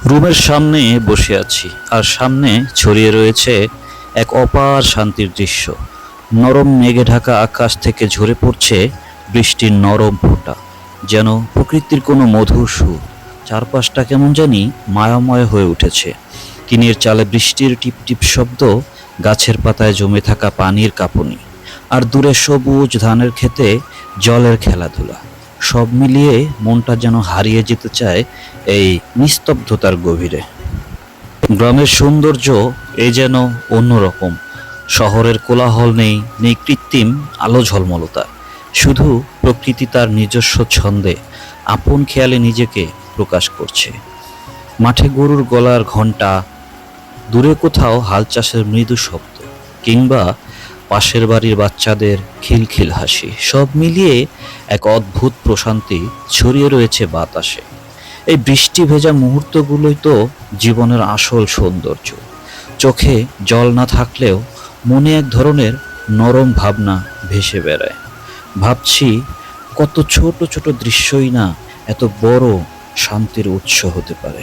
রুমের সামনে বসে আছি, আর সামনে ছড়িয়ে রয়েছে এক অপার শান্তির দৃশ্য। নরম মেঘে ঢাকা আকাশ থেকে ঝরে পড়ছে বৃষ্টির নরম ফোঁটা, যেন প্রকৃতির কোনো মধুর সুর। চারপাশটা কেমন জানি মায়াময় হয়ে উঠেছে। টিনের চালে বৃষ্টির টিপটিপ শব্দ, গাছের পাতায় জমে থাকা পানির কাঁপুনি, আর দূরে সবুজ ধানের ক্ষেতে জলের খেলাধুলা। সব মিলিয়ে মনটা যেন হারিয়ে যেতে চায় এই নিস্তব্ধতার গভীরে। গ্রামের সৌন্দর্য এ যেন অন্যরকম। শহরের কোলাহল নেই, নেই কৃত্রিম আলো ঝলমলতা। শুধু প্রকৃতি তার নিজস্ব ছন্দে আপন খেয়ালে নিজেকে প্রকাশ করছে। মাঠে গরুর গলার ঘণ্টা, দূরে কোথাও হাল চাষের মৃদু শব্দ, কিংবা পাশের বাড়ির বাচ্চাদের খিলখিল হাসি, সব মিলিয়ে এক অদ্ভুত প্রশান্তি ছড়িয়ে রয়েছে বাতাসে। এই বৃষ্টি ভেজা মুহূর্তগুলোই তো জীবনের আসল সৌন্দর্য। চোখে জল না থাকলেও মনে এক ধরনের নরম ভাবনা ভেসে বেড়ায়। ভাবছি, কত ছোট ছোট দৃশ্যই না এত বড় শান্তির উৎস হতে পারে।